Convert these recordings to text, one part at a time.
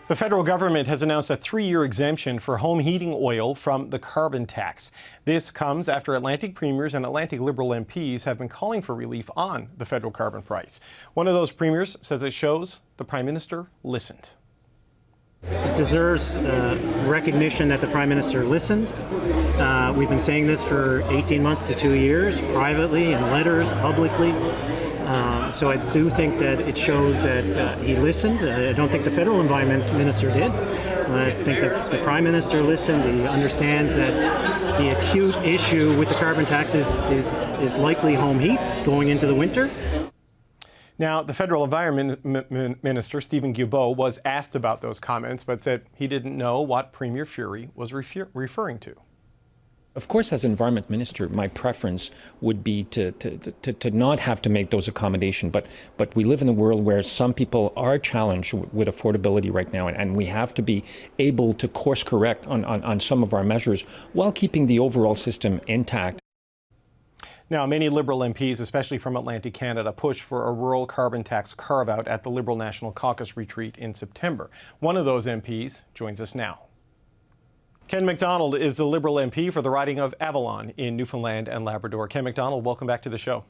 The federal government has announced a 3-year exemption for home heating oil from the carbon tax. This comes after Atlantic premiers and Atlantic Liberal MPs have been calling for relief on the federal carbon price. One of those premiers says it shows the Prime Minister listened. It deserves recognition that the Prime Minister listened. We've been saying this for 18 months to 2 years, privately, in letters, publicly. So I do think that it shows that he listened. I don't think the federal environment minister did. I think that the Prime Minister listened. He understands that the acute issue with the carbon tax is likely home heat going into the winter. Now, the federal environment minister, Stephen Guilbeault, was asked about those comments, but said he didn't know what Premier Furey was referring to. Of course, as Environment Minister, my preference would be to not have to make those accommodations. But we live in a world where some people are challenged with affordability right now, and we have to be able to course correct on some of our measures while keeping the overall system intact. Now, many Liberal MPs, especially from Atlantic Canada, pushed for a rural carbon tax carve-out at the Liberal National Caucus retreat in September. One of those MPs joins us now. Ken McDonald is the Liberal MP for the riding of Avalon in Newfoundland and Labrador. Ken McDonald, welcome back to the show.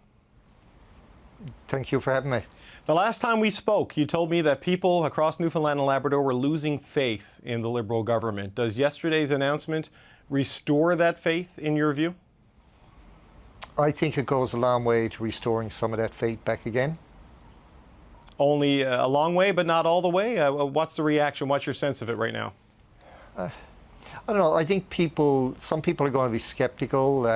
Thank you for having me. The last time we spoke, you told me that people across Newfoundland and Labrador were losing faith in the Liberal government. Does yesterday's announcement restore that faith, in your view? I think it goes a long way to restoring some of that faith back again. Only a long way, but not all the way? What's the reaction? What's your sense of it right now? I don't know. I think some people are going to be skeptical,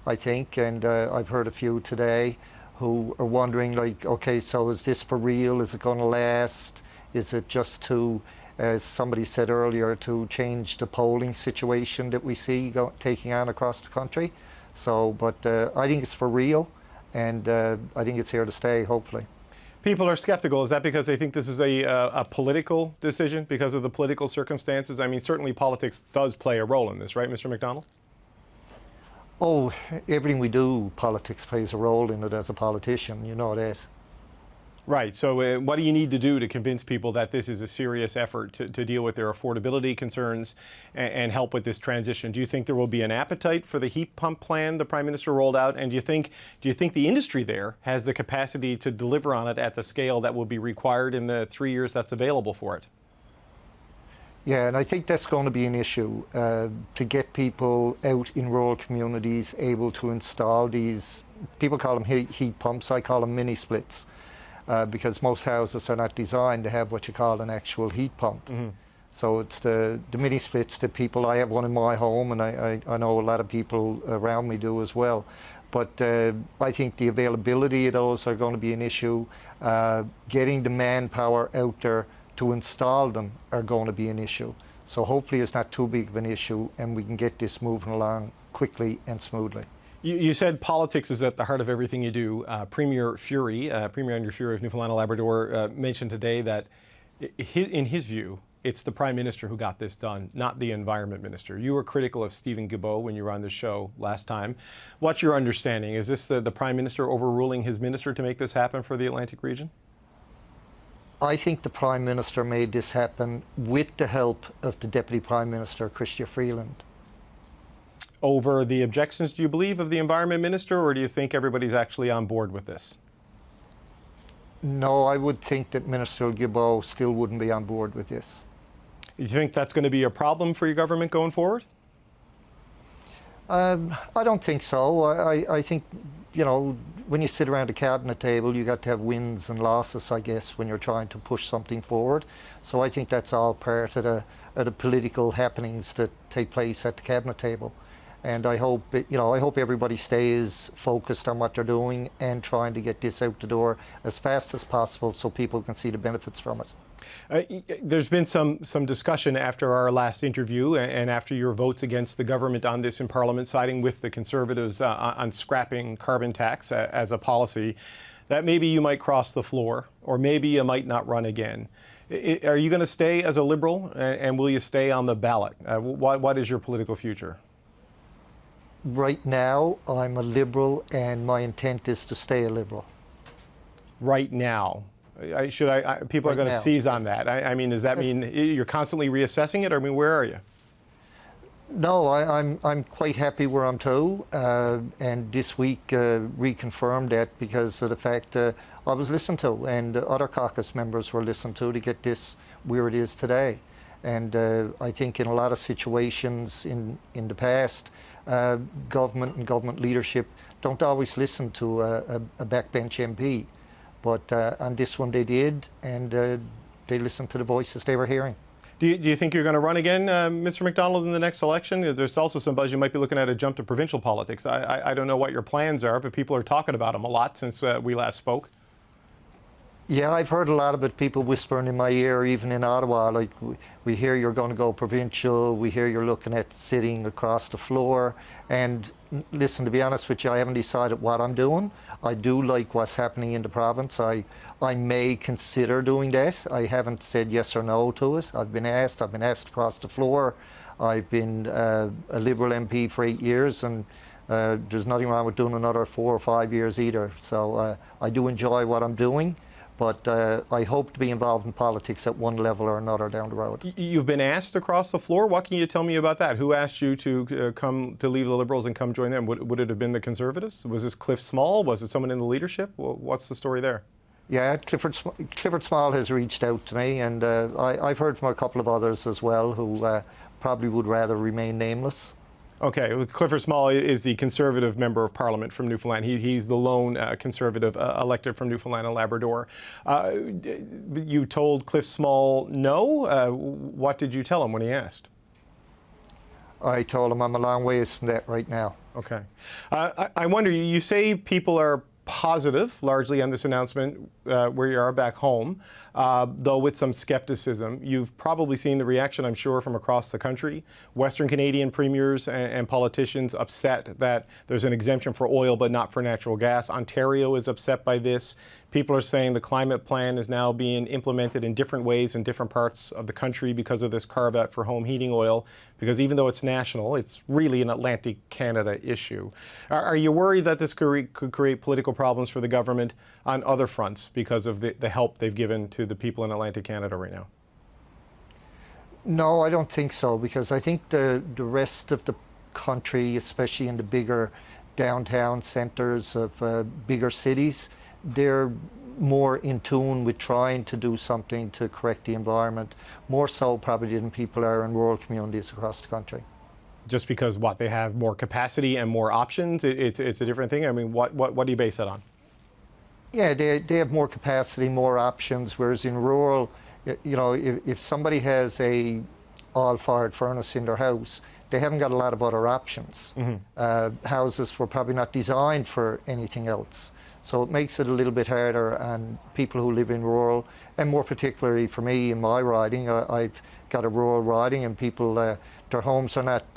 I think, and I've heard a few today who are wondering, like, okay, so is this for real? Is it going to last? Is it just to, as somebody said earlier, to change the polling situation that we see taking on across the country? So, but I think it's for real, and I think it's here to stay, hopefully. People are skeptical. Is that because they think this is a political decision, because of the political circumstances? I mean, certainly politics does play a role in this, right, Mr. McDonald? Oh, everything we do, politics plays a role in it as a politician, you know that. Right. So what do you need to do to convince people that this is a serious effort to deal with their affordability concerns and help with this transition? Do you think there will be an appetite for the heat pump plan the Prime Minister rolled out? And do you think the industry there has the capacity to deliver on it at the scale that will be required in the 3 years that's available for it? Yeah, and I think that's going to be an issue, to get people out in rural communities able to install these, people call them heat pumps, I call them mini splits. Because most houses are not designed to have what you call an actual heat pump. Mm-hmm. So it's the mini splits that people, I have one in my home, and I know a lot of people around me do as well. But I think the availability of those are going to be an issue. Getting the manpower out there to install them are going to be an issue. So hopefully it's not too big of an issue, and we can get this moving along quickly and smoothly. You said politics is at the heart of everything you do. Premier Furey, Premier Andrew Furey of Newfoundland and Labrador, mentioned today that in his view, it's the Prime Minister who got this done, not the Environment Minister. You were critical of Stephen Guilbeault when you were on the show last time. What's your understanding? Is this the Prime Minister overruling his minister to make this happen for the Atlantic region? I think the Prime Minister made this happen with the help of the Deputy Prime Minister, Chrystia Freeland. Over the objections, do you believe, of the Environment Minister, or do you think everybody's actually on board with this? No, I would think that Minister Guilbeault still wouldn't be on board with this. Do you think that's going to be a problem for your government going forward? I don't think so. I think, you know, when you sit around a cabinet table, you got to have wins and losses, I guess, when you're trying to push something forward. So I think that's all part of the political happenings that take place at the cabinet table. And I hope, I hope everybody stays focused on what they're doing and trying to get this out the door as fast as possible so people can see the benefits from it. There's been some discussion after our last interview and after your votes against the government on this in Parliament, siding with the Conservatives on scrapping carbon tax as a policy, that maybe you might cross the floor, or maybe you might not run again. Are you going to stay as a Liberal, and will you stay on the ballot? What is your political future? Right now, I'm a Liberal, and my intent is to stay a Liberal. Right now. People are Right going to now. seize on that. I mean, does that mean you're constantly reassessing it? I mean, where are you? No, I'm quite happy where I'm to, and this week reconfirmed that because of the fact I was listened to, and other caucus members were listened to get this where it is today. And I think in a lot of situations in the past, government and government leadership don't always listen to a backbench MP, but on this one they did, and they listened to the voices they were hearing. Do you think you're going to run again, Mr. McDonald, in the next election? There's also some buzz you might be looking at a jump to provincial politics. I don't know what your plans are, but people are talking about them a lot since we last spoke. Yeah, I've heard a lot about people whispering in my ear, even in Ottawa, like, we hear you're going to go provincial, we hear you're looking at sitting across the floor. And listen, to be honest with you, I haven't decided what I'm doing. I do like what's happening in the province. I may consider doing that. I haven't said yes or no to it. I've been asked across the floor. I've been a Liberal MP for 8 years, and there's nothing wrong with doing another 4 or 5 years either. So I do enjoy what I'm doing. But I hope to be involved in politics at one level or another down the road. You've been asked across the floor. What can you tell me about that? Who asked you to come to leave the Liberals and come join them? Would it have been the Conservatives? Was this Cliff Small? Was it someone in the leadership? What's the story there? Yeah, Clifford Small has reached out to me, and I've heard from a couple of others as well who probably would rather remain nameless. Okay, Clifford Small is the Conservative Member of Parliament from Newfoundland. He's the lone Conservative elected from Newfoundland and Labrador. You told Cliff Small no? What did you tell him when he asked? I told him I'm a long ways from that right now. Okay. I wonder, you say people are positive, largely, on this announcement where you are back home, though with some skepticism. You've probably seen the reaction, I'm sure, from across the country. Western Canadian premiers and politicians upset that there's an exemption for oil but not for natural gas. Ontario is upset by this. People are saying the climate plan is now being implemented in different ways in different parts of the country because of this carve-out for home heating oil, because even though it's national, it's really an Atlantic Canada issue. Are you worried that this could create political problems for the government on other fronts because of the help they've given to the people in Atlantic Canada right now? No, I don't think so, because I think the rest of the country, especially in the bigger downtown centres of bigger cities, they're more in tune with trying to do something to correct the environment, more so probably than people are in rural communities across the country. Just because, what, they have more capacity and more options? It's a different thing? I mean, what do you base that on? Yeah, they have more capacity, more options, whereas in rural, you know, if somebody has a all-fired furnace in their house, they haven't got a lot of other options. Mm-hmm. Houses were probably not designed for anything else. So it makes it a little bit harder on people who live in rural, and more particularly for me in my riding. I've got a rural riding, and people, their homes are not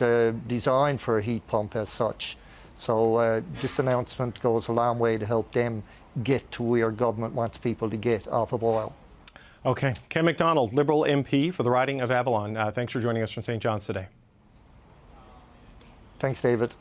designed for a heat pump as such. So this announcement goes a long way to help them get to where government wants people to get off of oil. Okay. Ken McDonald, Liberal MP for the riding of Avalon. Thanks for joining us from St. John's today. Thanks, David.